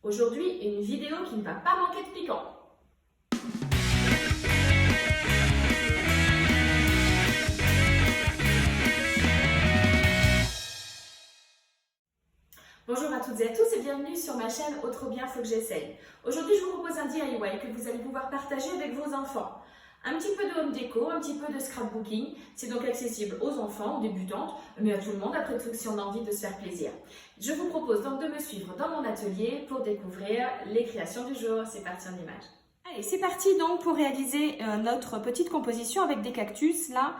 Aujourd'hui, une vidéo qui ne va pas manquer de piquant. Bonjour à toutes et à tous et bienvenue sur ma chaîne Oh trop bien, faut que j'essaye. Aujourd'hui, je vous propose un DIY que vous allez pouvoir partager avec vos enfants. Un petit peu de home déco, un petit peu de scrapbooking. C'est donc accessible aux enfants, aux débutantes, mais à tout le monde après tout si on a envie de se faire plaisir. Je vous propose donc de me suivre dans mon atelier pour découvrir les créations du jour. C'est parti en images. Allez, c'est parti donc pour réaliser notre petite composition avec des cactus. Là,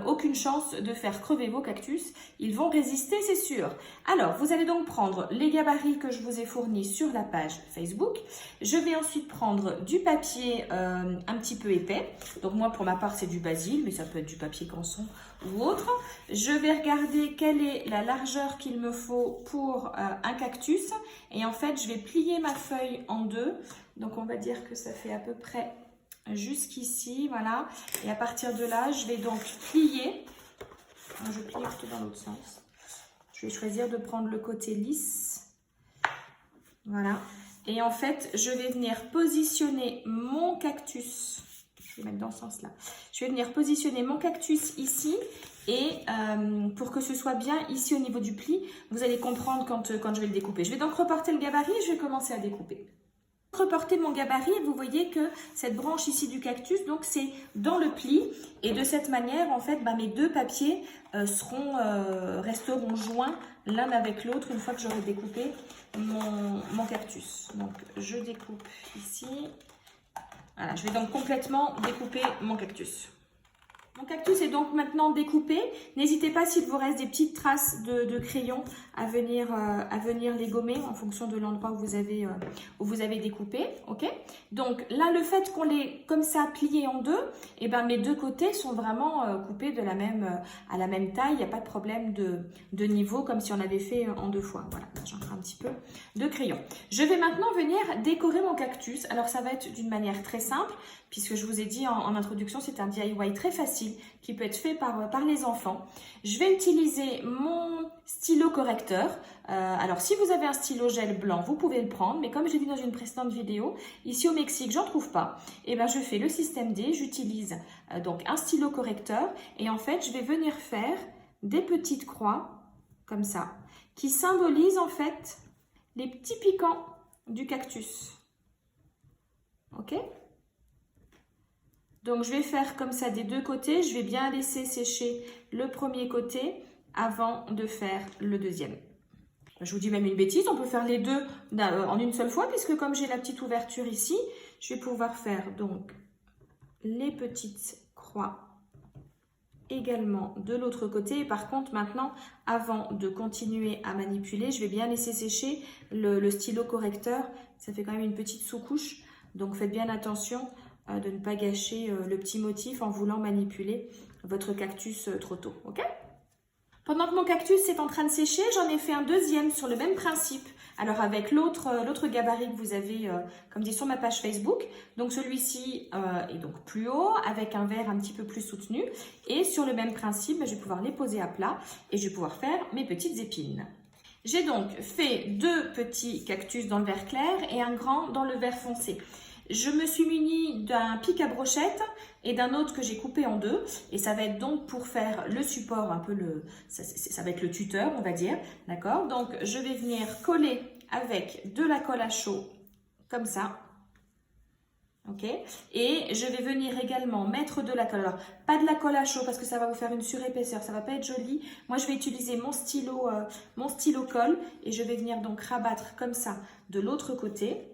aucune chance de faire crever vos cactus. Ils vont résister, c'est sûr. Alors, vous allez donc prendre les gabarits que je vous ai fournis sur la page Facebook. Je vais ensuite prendre du papier un petit peu épais. Donc moi, pour ma part, c'est du basil, mais ça peut être du papier canson ou autre. Je vais regarder quelle est la largeur qu'il me faut pour un cactus. Et en fait, je vais plier ma feuille en deux. Donc, on va dire que ça fait à peu près jusqu'ici, voilà. Et à partir de là, je vais donc plier. Je plie plutôt dans l'autre sens. Je vais choisir de prendre le côté lisse. Voilà. Et en fait, je vais venir positionner mon cactus. Je vais mettre dans ce sens-là. Je vais venir positionner mon cactus ici. Et pour que ce soit bien ici au niveau du pli, vous allez comprendre quand je vais le découper. Je vais donc reporter le gabarit et je vais commencer à découper. Reporter mon gabarit, vous voyez que cette branche ici du cactus, donc c'est dans le pli et de cette manière, en fait, mes deux papiers resteront joints l'un avec l'autre une fois que j'aurai découpé mon cactus. Donc je découpe ici. Voilà, je vais donc complètement découper mon cactus. Mon cactus est donc maintenant découpé. N'hésitez pas s'il vous reste des petites traces de crayon à venir les gommer en fonction de l'endroit où vous avez découpé. Ok. Donc là, le fait qu'on l'ait comme ça plié en deux, et mes deux côtés sont vraiment coupés à la même taille. Il n'y a pas de problème de niveau comme si on avait fait en deux fois. Voilà, j'en ferai un petit peu de crayon. Je vais maintenant venir décorer mon cactus. Alors ça va être d'une manière très simple puisque je vous ai dit en introduction, c'est un DIY très facile qui peut être fait par les enfants. Je vais utiliser mon stylo correcteur. Alors, si vous avez un stylo gel blanc, vous pouvez le prendre. Mais comme j'ai dit dans une précédente vidéo, ici au Mexique, j'en trouve pas. Et je fais le système D. J'utilise donc un stylo correcteur. Et en fait, je vais venir faire des petites croix, comme ça, qui symbolisent en fait les petits piquants du cactus. Ok ? Donc, je vais faire comme ça des deux côtés. Je vais bien laisser sécher le premier côté avant de faire le deuxième. Je vous dis même une bêtise, on peut faire les deux en une seule fois puisque comme j'ai la petite ouverture ici, je vais pouvoir faire donc les petites croix également de l'autre côté. Et par contre, maintenant, avant de continuer à manipuler, je vais bien laisser sécher le stylo correcteur. Ça fait quand même une petite sous-couche, donc faites bien attention de ne pas gâcher le petit motif en voulant manipuler votre cactus trop tôt, ok? Pendant que mon cactus est en train de sécher, j'en ai fait un deuxième sur le même principe. Alors avec l'autre gabarit que vous avez, comme dit sur ma page Facebook. Donc celui-ci est donc plus haut, avec un verre un petit peu plus soutenu. Et sur le même principe, je vais pouvoir les poser à plat et je vais pouvoir faire mes petites épines. J'ai donc fait deux petits cactus dans le vert clair et un grand dans le vert foncé. Je me suis munie d'un pic à brochette et d'un autre que j'ai coupé en deux. Et ça va être donc pour faire le support, un peu ça va être le tuteur, on va dire. D'accord? Donc, je vais venir coller avec de la colle à chaud, comme ça. Ok? Et je vais venir également mettre de la colle. Alors, pas de la colle à chaud parce que ça va vous faire une surépaisseur, ça va pas être joli. Moi, je vais utiliser mon stylo colle et je vais venir donc rabattre comme ça de l'autre côté.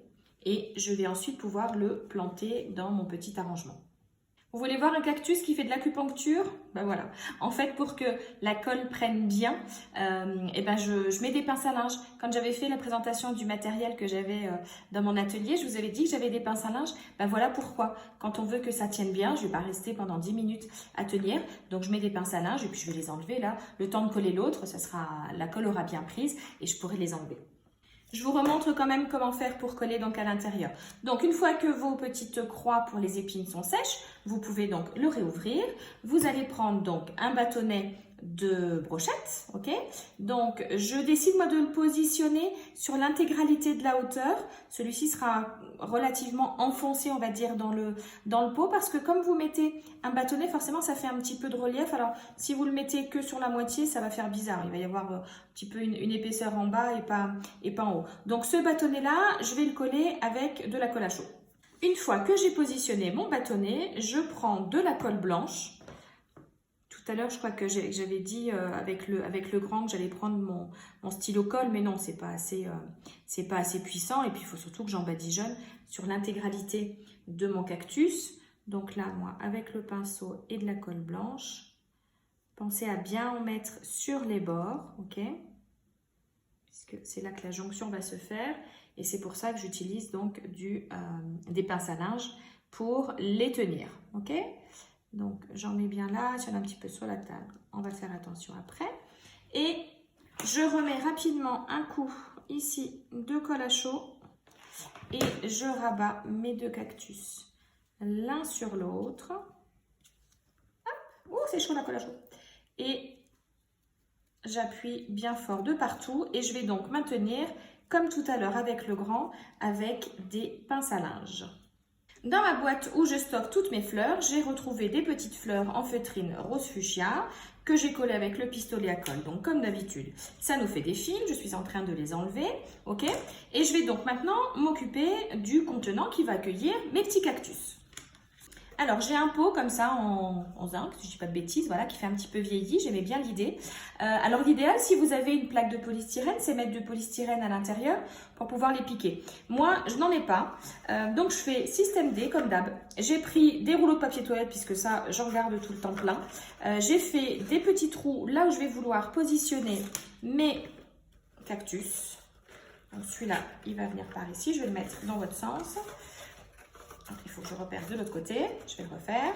Et je vais ensuite pouvoir le planter dans mon petit arrangement. Vous voulez voir un cactus qui fait de l'acupuncture? Voilà. En fait, pour que la colle prenne bien, je mets des pinces à linge. Quand j'avais fait la présentation du matériel que j'avais dans mon atelier, je vous avais dit que j'avais des pinces à linge. Voilà pourquoi. Quand on veut que ça tienne bien, je ne vais pas rester pendant 10 minutes à tenir. Donc, je mets des pinces à linge et puis je vais les enlever là. Le temps de coller l'autre, la colle aura bien prise et je pourrai les enlever. Je vous remontre quand même comment faire pour coller donc à l'intérieur. Donc une fois que vos petites croix pour les épines sont sèches, vous pouvez donc le réouvrir. Vous allez prendre donc un bâtonnet de brochette, ok? Donc, je décide moi de le positionner sur l'intégralité de la hauteur. Celui-ci sera relativement enfoncé, on va dire, dans le pot, parce que comme vous mettez un bâtonnet, forcément, ça fait un petit peu de relief. Alors, si vous le mettez que sur la moitié, ça va faire bizarre. Il va y avoir un petit peu une épaisseur en bas et pas en haut. Donc, ce bâtonnet-là, je vais le coller avec de la colle à chaud. Une fois que j'ai positionné mon bâtonnet, je prends de la colle blanche. Tout à l'heure, je crois que j'avais dit avec le grand que j'allais prendre mon stylo colle, mais non, c'est pas assez puissant. Et puis, il faut surtout que j'en badigeonne sur l'intégralité de mon cactus. Donc là, moi, avec le pinceau et de la colle blanche, pensez à bien en mettre sur les bords, ok? Puisque c'est là que la jonction va se faire. Et c'est pour ça que j'utilise donc des pinces à linge pour les tenir, ok? Donc, j'en mets bien là, j'en ai un petit peu sur la table. On va faire attention après. Et je remets rapidement un coup ici de colle à chaud et je rabats mes deux cactus l'un sur l'autre. Oh, c'est chaud la colle à chaud. Et j'appuie bien fort de partout et je vais donc maintenir, comme tout à l'heure avec le grand, avec des pinces à linge. Dans ma boîte où je stocke toutes mes fleurs, j'ai retrouvé des petites fleurs en feutrine rose fuchsia que j'ai collées avec le pistolet à colle. Donc comme d'habitude, ça nous fait des fils, je suis en train de les enlever, ok? Et je vais donc maintenant m'occuper du contenant qui va accueillir mes petits cactus. Alors, j'ai un pot comme ça en zinc, si je ne dis pas de bêtises, voilà, qui fait un petit peu vieilli. J'aimais bien l'idée. Alors, l'idéal, si vous avez une plaque de polystyrène, c'est mettre du polystyrène à l'intérieur pour pouvoir les piquer. Moi, je n'en ai pas. Donc, je fais système D, comme d'hab. J'ai pris des rouleaux de papier toilette, puisque ça, j'en garde tout le temps plein. J'ai fait des petits trous là où je vais vouloir positionner mes cactus. Donc, celui-là, il va venir par ici. Je vais le mettre dans votre sens. Donc, il faut que je repère de l'autre côté, je vais le refaire.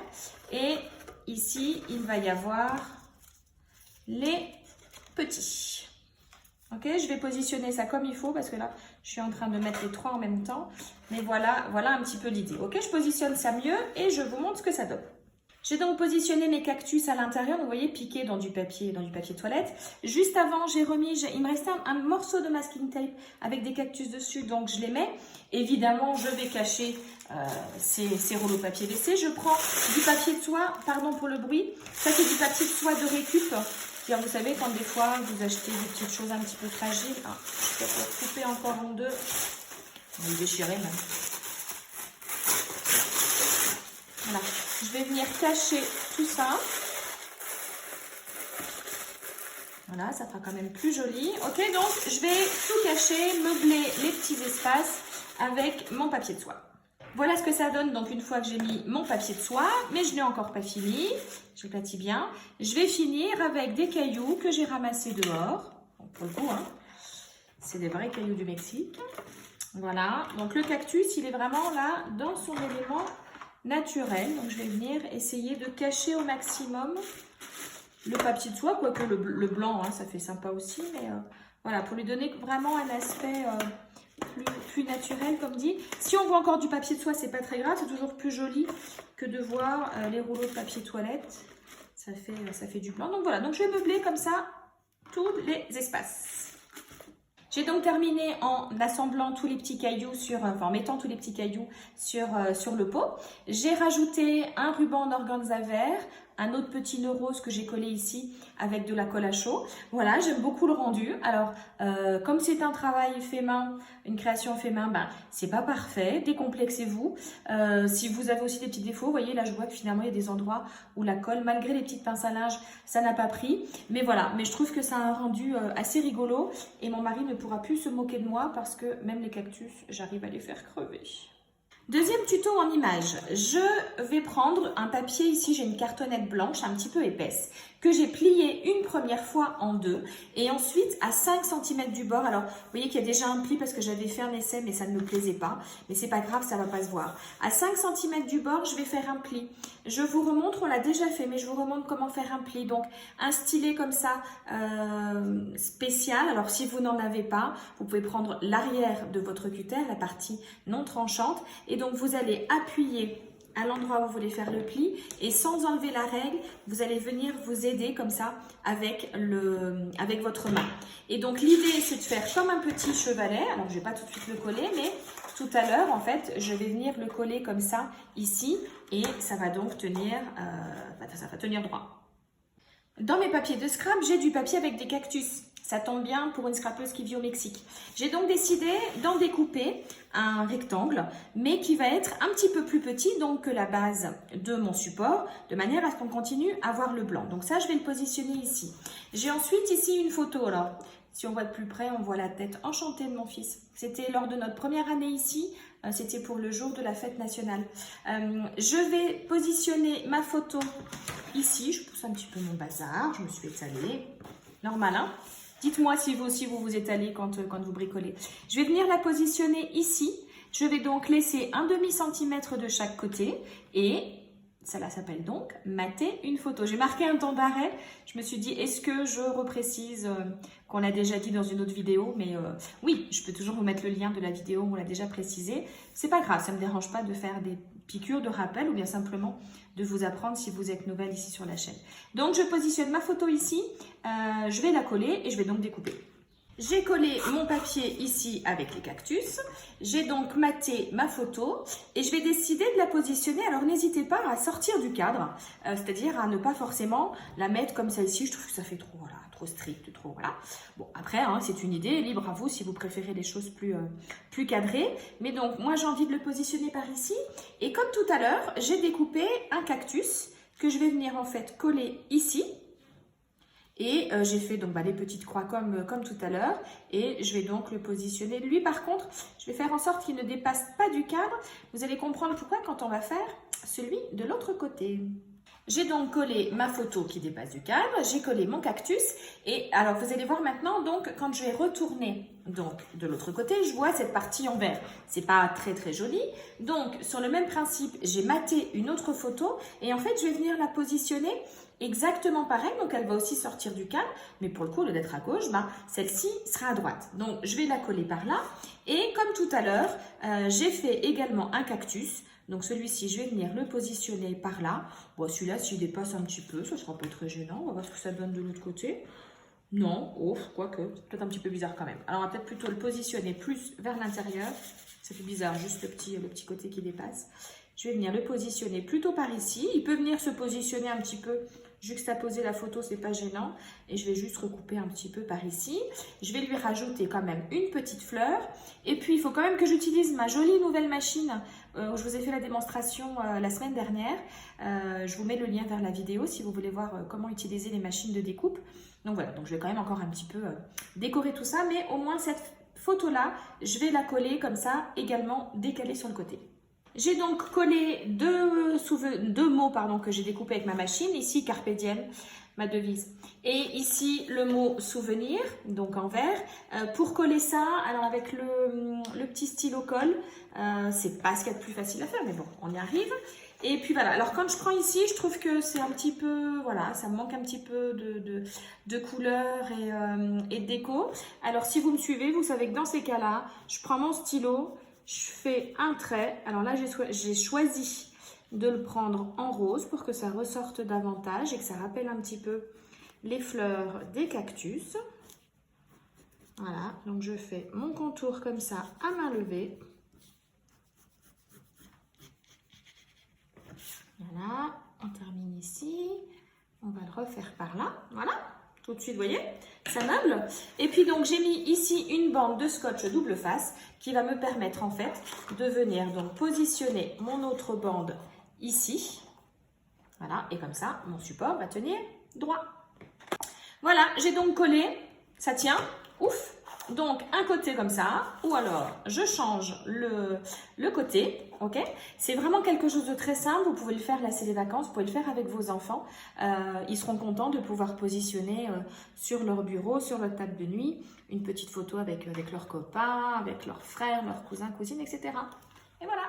Et ici, il va y avoir les petits. Ok, je vais positionner ça comme il faut parce que là, je suis en train de mettre les trois en même temps. Mais voilà un petit peu l'idée. Ok, je positionne ça mieux et je vous montre ce que ça donne. J'ai donc positionné mes cactus à l'intérieur, vous voyez, piqués dans du papier toilette. Juste avant, il me restait un morceau de masking tape avec des cactus dessus, donc je les mets. Évidemment, je vais cacher ces rouleaux de papier WC. Je prends du papier de soie, pardon pour le bruit, ça c'est du papier de soie de récup. Vous savez, quand des fois vous achetez des petites choses un petit peu fragiles, je vais le couper encore en deux, vous le déchirez même. Voilà. Je vais venir cacher tout ça. Voilà, ça fera quand même plus joli. Ok, donc je vais tout cacher, meubler les petits espaces avec mon papier de soie. Voilà ce que ça donne donc une fois que j'ai mis mon papier de soie, mais je n'ai encore pas fini. J'aplatis bien. Je vais finir avec des cailloux que j'ai ramassés dehors. Bon, pour le coup, hein, c'est des vrais cailloux du Mexique. Voilà, donc le cactus, il est vraiment là dans son élément naturel. Donc je vais venir essayer de cacher au maximum le papier de soie, quoique le blanc, hein, ça fait sympa aussi, mais voilà, pour lui donner vraiment un aspect plus naturel, comme dit. Si on voit encore du papier de soie, c'est pas très grave, c'est toujours plus joli que de voir les rouleaux de papier toilette. Ça fait du blanc. Donc voilà, donc je vais meubler comme ça tous les espaces. J'ai donc terminé en assemblant tous les petits cailloux en mettant tous les petits cailloux sur le pot. J'ai rajouté un ruban en organza vert, un autre petit nœud rose que j'ai collé ici avec de la colle à chaud. Voilà, j'aime beaucoup le rendu. Alors, comme c'est un travail fait main, une création fait main, c'est pas parfait. Décomplexez-vous. Si vous avez aussi des petits défauts, vous voyez, là je vois que finalement il y a des endroits où la colle, malgré les petites pinces à linge, ça n'a pas pris. Mais voilà, mais je trouve que ça a un rendu assez rigolo et mon mari ne pourra plus se moquer de moi parce que même les cactus, j'arrive à les faire crever. Deuxième tuto en image, je vais prendre un papier, ici j'ai une cartonnette blanche un petit peu épaisse, que j'ai pliée une première fois en deux et ensuite à 5 cm du bord. Alors vous voyez qu'il y a déjà un pli parce que j'avais fait un essai mais ça ne me plaisait pas, mais c'est pas grave, ça va pas se voir. À 5 cm du bord, je vais faire un pli. Je vous remontre, on l'a déjà fait, mais je vous remontre comment faire un pli. Donc un stylet comme ça spécial. Alors si vous n'en avez pas, vous pouvez prendre l'arrière de votre cutter, la partie non tranchante, et donc vous allez appuyer à l'endroit où vous voulez faire le pli et sans enlever la règle, vous allez venir vous aider comme ça avec votre main. Et donc l'idée c'est de faire comme un petit chevalet, alors je ne vais pas tout de suite le coller, mais tout à l'heure en fait je vais venir le coller comme ça ici et ça va donc tenir, ça va tenir droit. Dans mes papiers de scrap, j'ai du papier avec des cactus. Ça tombe bien pour une scrapeuse qui vit au Mexique. J'ai donc décidé d'en découper un rectangle, mais qui va être un petit peu plus petit donc que la base de mon support, de manière à ce qu'on continue à voir le blanc. Donc ça, je vais le positionner ici. J'ai ensuite ici une photo. Alors, si on voit de plus près, on voit la tête enchantée de mon fils. C'était lors de notre première année ici. C'était pour le jour de la fête nationale. Je vais positionner ma photo ici. Je pousse un petit peu mon bazar. Je me suis étalée. Normal, hein? Dites-moi si vous aussi vous étalez quand vous bricolez. Je vais venir la positionner ici. Je vais donc laisser un demi-centimètre de chaque côté et cela s'appelle donc mater une photo. J'ai marqué un temps d'arrêt. Je me suis dit, est-ce que je reprécise qu'on l'a déjà dit dans une autre vidéo? Mais oui, je peux toujours vous mettre le lien de la vidéo où on l'a déjà précisé. C'est pas grave, ça ne me dérange pas de faire des piqûres de rappel ou bien simplement de vous apprendre si vous êtes nouvelle ici sur la chaîne. Donc, je positionne ma photo ici. Je vais la coller et je vais donc découper. J'ai collé mon papier ici avec les cactus. J'ai donc maté ma photo et je vais décider de la positionner. Alors, n'hésitez pas à sortir du cadre, c'est-à-dire à ne pas forcément la mettre comme celle-ci. Je trouve que ça fait trop, voilà, trop strict, trop, voilà. Bon, après, hein, c'est une idée, libre à vous si vous préférez les choses plus cadrées. Mais donc, moi, j'ai envie de le positionner par ici. Et comme tout à l'heure, j'ai découpé un cactus que je vais venir en fait coller ici. Et j'ai fait donc les petites croix comme tout à l'heure et je vais donc le positionner. Lui par contre, je vais faire en sorte qu'il ne dépasse pas du cadre. Vous allez comprendre pourquoi quand on va faire celui de l'autre côté. J'ai donc collé ma photo qui dépasse du cadre, j'ai collé mon cactus et alors vous allez voir maintenant donc quand je vais retourner donc de l'autre côté, je vois cette partie en vert. C'est pas très très joli. Donc sur le même principe, j'ai maté une autre photo et en fait je vais venir la positionner exactement pareil, donc elle va aussi sortir du cadre, mais pour le coup, au lieu d'être à gauche, celle-ci sera à droite. Donc, je vais la coller par là. Et comme tout à l'heure, j'ai fait également un cactus. Donc, celui-ci, je vais venir le positionner par là. Bon, celui-là, s'il dépasse un petit peu, ça ne sera pas très gênant. On va voir ce que ça donne de l'autre côté. Non, quoique, c'est peut-être un petit peu bizarre quand même. Alors, on va peut-être plutôt le positionner plus vers l'intérieur. Ça fait bizarre, juste le petit côté qui dépasse. Je vais venir le positionner plutôt par ici. Il peut venir se positionner un petit peu juxtaposer la photo, c'est pas gênant. Et je vais juste recouper un petit peu par ici. Je vais lui rajouter quand même une petite fleur. Et puis, il faut quand même que j'utilise ma jolie nouvelle machine où je vous ai fait la démonstration la semaine dernière. Je vous mets le lien vers la vidéo si vous voulez voir comment utiliser les machines de découpe. Donc voilà, donc je vais quand même encore un petit peu décorer tout ça. Mais au moins, cette photo-là, je vais la coller comme ça, également décalée sur le côté. J'ai donc collé deux mots que j'ai découpés avec ma machine. Ici, Carpe Diem, ma devise. Et ici, le mot souvenir, donc en vert. Pour coller ça, alors avec le petit stylo colle, c'est pas ce qu'il y a de plus facile à faire, mais bon, on y arrive. Et puis voilà, alors quand je prends ici, je trouve que c'est un petit peu, voilà, ça me manque un petit peu de couleur et de déco. Alors si vous me suivez, vous savez que dans ces cas-là, je prends mon stylo, je fais un trait. Alors là, j'ai choisi de le prendre en rose pour que ça ressorte davantage et que ça rappelle un petit peu les fleurs des cactus. Voilà, donc je fais mon contour comme ça à main levée. Voilà, on termine ici. On va le refaire par là. Voilà, tout de suite, vous voyez, ça meuble. Et puis donc, j'ai mis ici une bande de scotch double face qui va me permettre en fait de venir donc positionner mon autre bande ici. Voilà, et comme ça, mon support va tenir droit. Voilà, j'ai donc collé, ça tient, ouf. Donc, un côté comme ça, ou alors je change le côté, ok? C'est vraiment quelque chose de très simple, vous pouvez le faire, là c'est les vacances, vous pouvez le faire avec vos enfants. Ils seront contents de pouvoir positionner sur leur bureau, sur leur table de nuit, une petite photo avec leurs copains, avec leurs frères, leurs cousins, cousines, etc. Et voilà!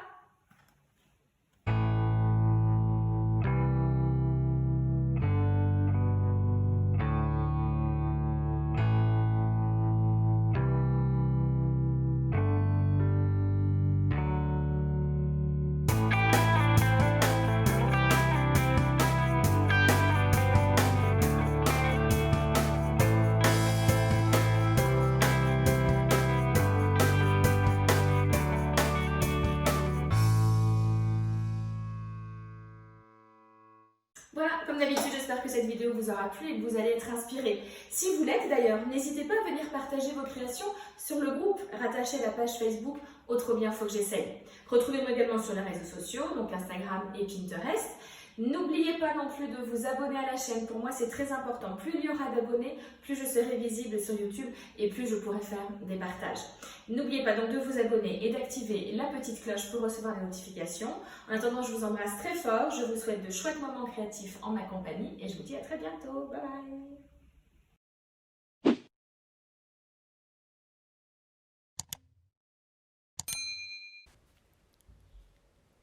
Voilà, comme d'habitude, j'espère que cette vidéo vous aura plu et que vous allez être inspirés. Si vous l'êtes d'ailleurs, n'hésitez pas à venir partager vos créations sur le groupe rattaché à la page Facebook Autre bien, faut que j'essaye. Retrouvez-moi également sur les réseaux sociaux, donc Instagram et Pinterest. N'oubliez pas non plus de vous abonner à la chaîne. Pour moi, c'est très important. Plus il y aura d'abonnés, plus je serai visible sur YouTube et plus je pourrai faire des partages. N'oubliez pas donc de vous abonner et d'activer la petite cloche pour recevoir les notifications. En attendant, je vous embrasse très fort. Je vous souhaite de chouettes moments créatifs en ma compagnie et je vous dis à très bientôt. Bye bye.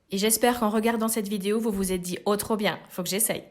Et j'espère qu'en regardant cette vidéo, vous vous êtes dit « Oh trop bien, faut que j'essaye ».